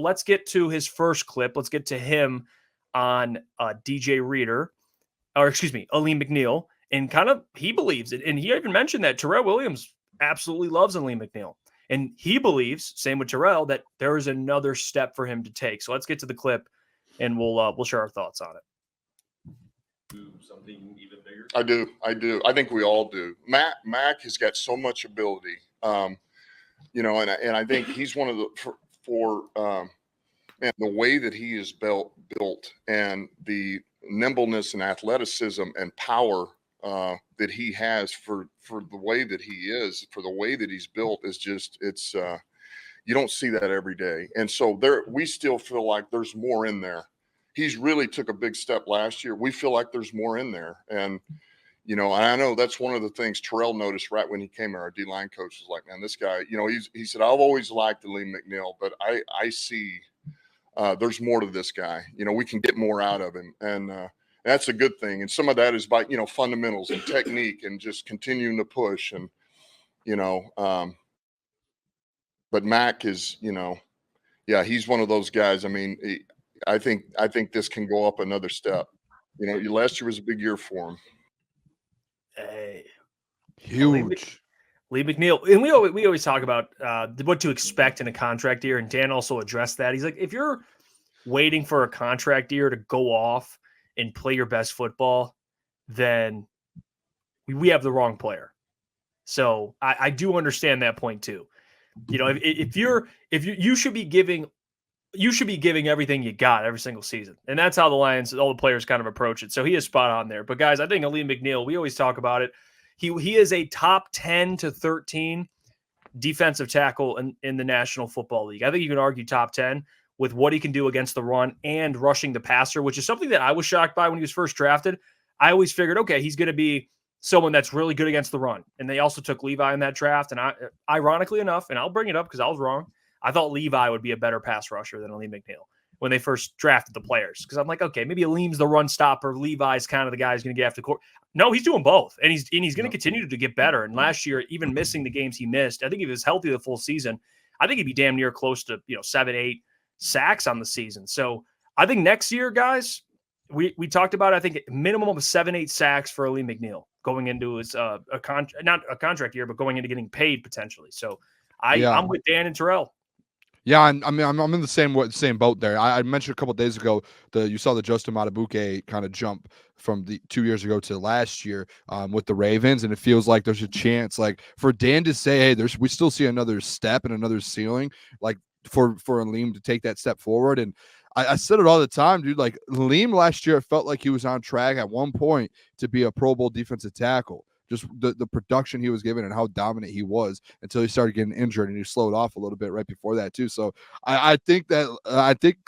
let's get to his first clip. Let's get to him on DJ Reader, or excuse me, Alim McNeill, and kind of he believes it. And he even mentioned that Terrell Williams absolutely loves Alim McNeill. And he believes, same with Terrell, that there is another step for him to take. So let's get to the clip, and we'll share our thoughts on it. Do something even bigger? I do. I think we all do. Mac has got so much ability, you know, and I think he's one of the and the way that he is built and the nimbleness and athleticism and power that he has for the way that he is, for the way that he's built is just, it's you don't see that every day. And so we still feel like there's more in there. He's really took a big step last year. We feel like there's more in there. And, you know, I know that's one of the things Terrell noticed right when he came here. Our D-line coach was like, man, this guy, you know, he said, I've always liked Alim McNeill, but I see there's more to this guy. You know, we can get more out of him. And that's a good thing. And some of that is by, you know, fundamentals and technique and just continuing to push. And, you know, but Mac is, you know, yeah, he's one of those guys. I mean, I think this can go up another step. You know, last year was a big year for him. Hey, huge. Lee McNeill, and we always talk about what to expect in a contract year, and Dan also addressed that. He's like, if you're waiting for a contract year to go off and play your best football, then we have the wrong player. So I do understand that point too. You know, if you should be giving everything you got every single season. And that's how the Lions, all the players kind of approach it. So he is spot on there. But guys, I think Alim McNeill, we always talk about it. He is a top 10 to 13 defensive tackle in the National Football League. I think you can argue top 10 with what he can do against the run and rushing the passer, which is something that I was shocked by when he was first drafted. I always figured, okay, he's going to be someone that's really good against the run. And they also took Levi in that draft. And ironically enough, and I'll bring it up because I was wrong, I thought Levi would be a better pass rusher than Alim McNeill when they first drafted the players. Because I'm like, okay, maybe Alim's the run stopper. Levi's kind of the guy who's going to get after the court. No, he's doing both. And he's going to continue to get better. And last year, even missing the games he missed, I think if he was healthy the full season, I think he'd be damn near close to 7-8 sacks on the season. So I think next year, guys, we talked about, I think, minimum of 7-8 sacks for Alim McNeill going into his not a contract year, but going into getting paid potentially. So I'm with Dan and Terrell. Yeah, I'm in the same boat there. I mentioned a couple of days ago you saw the Justin Matabuke kind of jump from the 2 years ago to last year with the Ravens, and it feels like there's a chance, like for Dan to say, hey, we still see another step and another ceiling, like for Alim to take that step forward. And I said it all the time, dude. Like Alim last year, felt like he was on track at one point to be a Pro Bowl defensive tackle. Just the production he was given and how dominant he was until he started getting injured, and he slowed off a little bit right before that too. So I think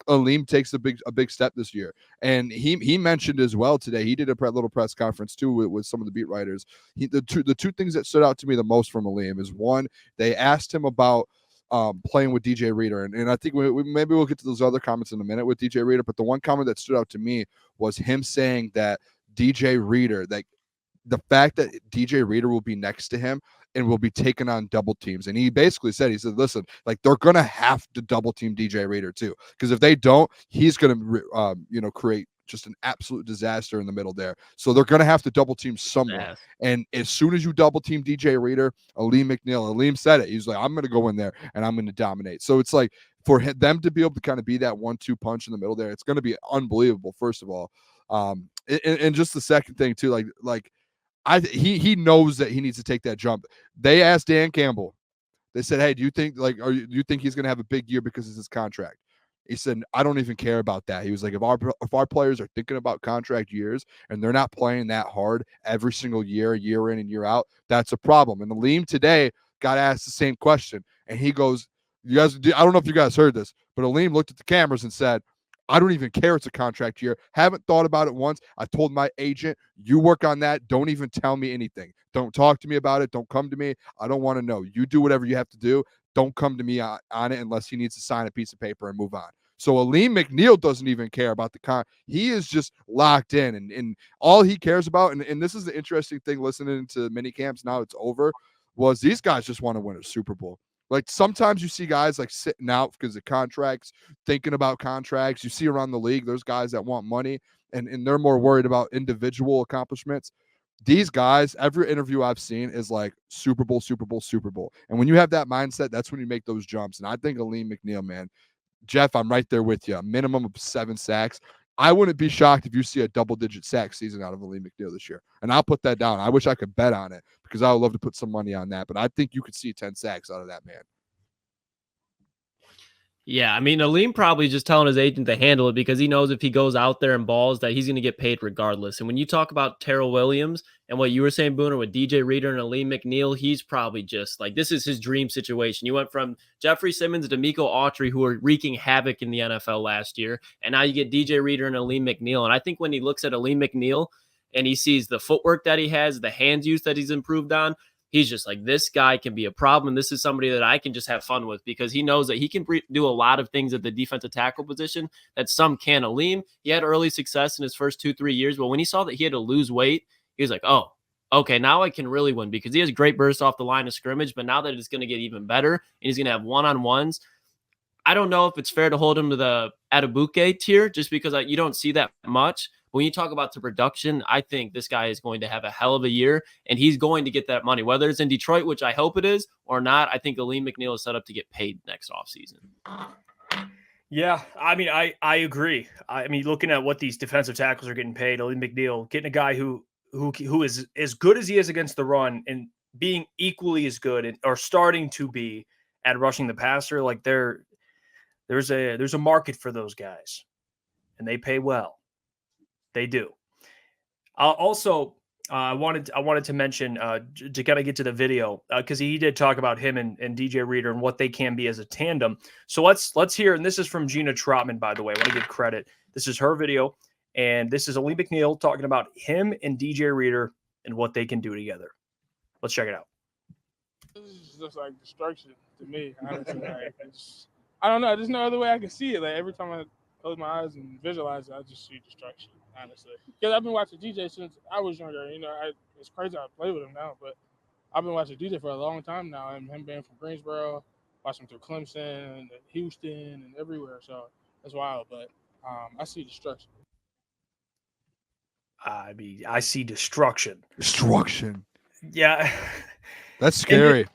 Alim takes a big step this year. And he mentioned as well today, he did a little press conference too with some of the beat writers. The two things that stood out to me the most from Alim is, one, they asked him about playing with DJ Reader, and I think maybe we'll get to those other comments in a minute with DJ Reader. But the one comment that stood out to me was him saying that DJ Reader, like, the fact that DJ Reader will be next to him and will be taking on double teams. And he basically said, listen, like, they're going to have to double team DJ Reader too. Because if they don't, he's going to, create just an absolute disaster in the middle there. So they're going to have to double team someone. Yes. And as soon as you double team DJ Reader, Alim McNeill, Alim said it. He's like, I'm going to go in there and I'm going to dominate. So it's like, for them to be able to kind of be that 1-2 punch in the middle there, it's going to be unbelievable, first of all. And just the second thing too, like, he knows that he needs to take that jump. They asked Dan Campbell. They said, "Hey, do you think he's going to have a big year because of his contract?" He said, "I don't even care about that." He was like, "If our players are thinking about contract years and they're not playing that hard every single year in and year out, that's a problem." And Alim today got asked the same question, and he goes, "You guys, I don't know if you guys heard this, but Alim looked at the cameras and said, I don't even care it's a contract year. Haven't thought about it once. I told my agent, you work on that. Don't even tell me anything. Don't talk to me about it. Don't come to me. I don't want to know. You do whatever you have to do. Don't come to me on it unless he needs to sign a piece of paper and move on." So Alim McNeill doesn't even care about the he is just locked in, and all he cares about, and this is the interesting thing listening to mini camps now it's over, was these guys just want to win a Super Bowl. Like sometimes you see guys like sitting out because of contracts, thinking about contracts. You see around the league, there's guys that want money and they're more worried about individual accomplishments. These guys, every interview I've seen is like Super Bowl, Super Bowl, Super Bowl. And when you have that mindset, that's when you make those jumps. And I think Alim McNeill, man, Jeff, I'm right there with you. A minimum of 7 sacks. I wouldn't be shocked if you see a double-digit sack season out of Alim McNeill this year. And I'll put that down. I wish I could bet on it because I would love to put some money on that. But I think you could see 10 sacks out of that man. Yeah, I mean, Alim probably just telling his agent to handle it because he knows if he goes out there and balls that he's going to get paid regardless. And when you talk about Terrell Williams and what you were saying, Booner, with DJ Reader and Alim McNeill, he's probably just like, this is his dream situation. You went from Jeffrey Simmons to Miko Autry, who were wreaking havoc in the NFL last year, and now you get DJ Reader and Alim McNeill. And I think when he looks at Alim McNeill and he sees the footwork that he has, the hands use that he's improved on, he's just like, this guy can be a problem. This is somebody that I can just have fun with because he knows that he can do a lot of things at the defensive tackle position that some can. Alim, he had early success in his first 2-3 years, but when he saw that he had to lose weight, he was like, oh, okay, now I can really win because he has great burst off the line of scrimmage, but now that it's going to get even better and he's going to have one-on-ones, I don't know if it's fair to hold him to the Adebuke tier just because you don't see that much. When you talk about the production, I think this guy is going to have a hell of a year, and he's going to get that money. Whether it's in Detroit, which I hope it is, or not, I think Alim McNeill is set up to get paid next offseason. Yeah, I mean, I agree. I mean, looking at what these defensive tackles are getting paid, Alim McNeill, getting a guy who is as good as he is against the run and being equally as good or starting to be at rushing the passer, like there's a market for those guys, and they pay well. They do. Also, I wanted to mention to kind of get to the video because he did talk about him and DJ Reader and what they can be as a tandem. So let's hear. And this is from Gina Trotman, by the way. I want to give credit. This is her video, and this is Alim McNeill talking about him and DJ Reader and what they can do together. Let's check it out. This is just like destruction to me. Honestly, like, I don't know. There's no other way I can see it. Like every time I close my eyes and visualize it, I just see destruction. Honestly, because I've been watching DJ since I was younger. You know, it's crazy I play with him now, but I've been watching DJ for a long time now, and him being from Greensboro, watching him through Clemson and Houston and everywhere. So that's wild, but I see destruction. I mean, I see destruction. Destruction. Yeah, that's scary.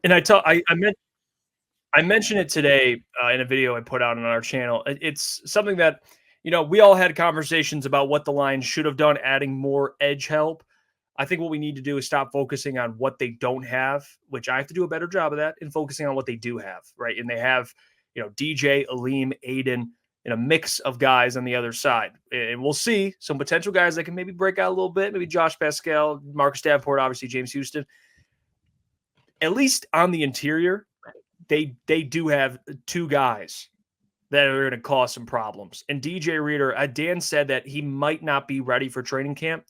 And I mentioned it today in a video I put out on our channel. It's something that, you know, we all had conversations about what the Lions should have done, adding more edge help. I think what we need to do is stop focusing on what they don't have, which I have to do a better job of that, and focusing on what they do have, right? And they have, you know, DJ, Alim, Aiden, and a mix of guys on the other side. And we'll see some potential guys that can maybe break out a little bit, maybe Josh Pascal, Marcus Davenport, obviously James Houston. At least on the interior, they do have 2 guys that are going to cause some problems. And DJ Reader, Dan said that he might not be ready for training camp,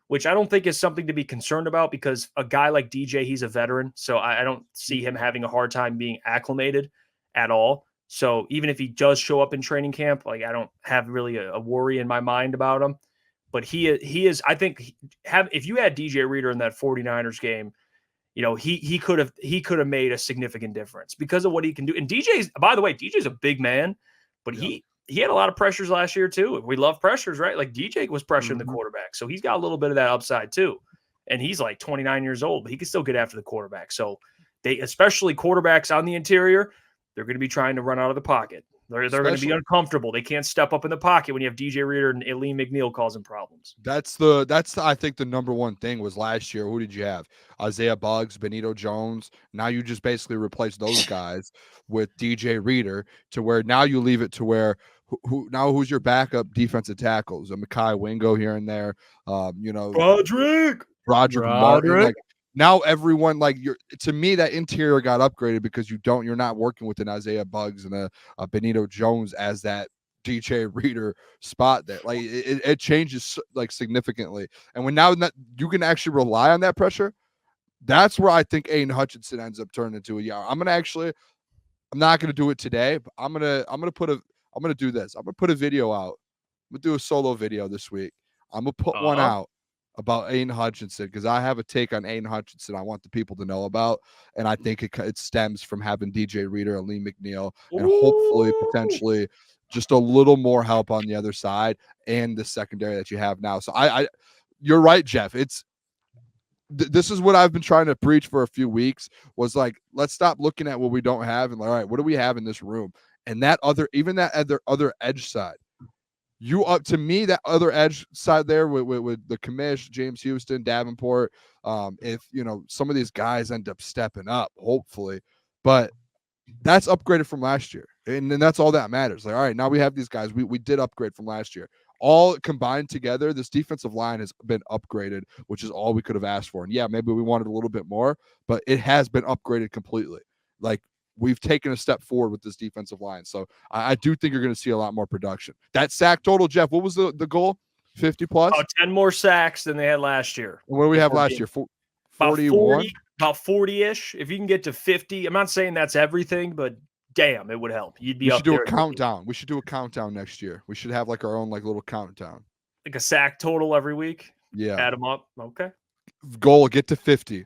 which I don't think is something to be concerned about because a guy like DJ, he's a veteran. So I don't see him having a hard time being acclimated at all. So even if he does show up in training camp, like I don't have really a worry in my mind about him. But he is, I think, if you had DJ Reader in that 49ers game, you know, he could have made a significant difference because of what he can do. And DJ's, by the way, DJ's a big man, but he had a lot of pressures last year too. We love pressures, right? Like DJ was pressuring the quarterback. So he's got a little bit of that upside too. And he's like 29 years old, but he can still get after the quarterback. So they, especially quarterbacks on the interior, they're going to be trying to run out of the pocket. They're going to be uncomfortable. They can't step up in the pocket when you have DJ Reader and Alim McNeill causing problems. That's I think the number one thing was last year. Who did you have? Isaiah Buggs, Benito Jones. Now you just basically replace those guys with DJ Reader to where now you leave it to where who's your backup defensive tackles? A Mekhi Wingo here and there. You know, Roderick Martin. Like, now everyone, like, to me, that interior got upgraded because you're not working with an Isaiah Buggs and a Benito Jones as that DJ Reader spot there. Like it changes like significantly. And when now that you can actually rely on that pressure, that's where I think Aiden Hutchinson ends up turning into a yard. I'm not gonna do it today, but I'm gonna do this. I'm gonna put a video out. I'm gonna do a solo video this week. I'm gonna put one out about Aiden Hutchinson, because I have a take on Aiden Hutchinson I want the people to know about, and I think it stems from having DJ Reader and Alim McNeill, and hopefully potentially just a little more help on the other side and the secondary that you have now. So you're right, Jeff. This is what I've been trying to preach for a few weeks, was like, let's stop looking at what we don't have and like, all right, what do we have in this room? And that other edge side, to me, that other edge side there with the commish, James Houston, Davenport, if some of these guys end up stepping up, hopefully, but that's upgraded from last year, and then that's all that matters. Like, all right, now we have these guys. We did upgrade from last year. All combined together, this defensive line has been upgraded, which is all we could have asked for. And yeah, maybe we wanted a little bit more, but it has been upgraded completely. Like, we've taken a step forward with this defensive line. So I do think you're going to see a lot more production. That sack total, Jeff, what was the goal? 50 plus? 10 more sacks than they had last year. What do we have last year? 41? About 40-ish. If you can get to 50, I'm not saying that's everything, but damn, it would help. You'd be We up should do there. a countdown. We should do a countdown next year. We should have like our own like little countdown. Like a sack total every week. Yeah. Add them up. Okay. Goal, get to 50.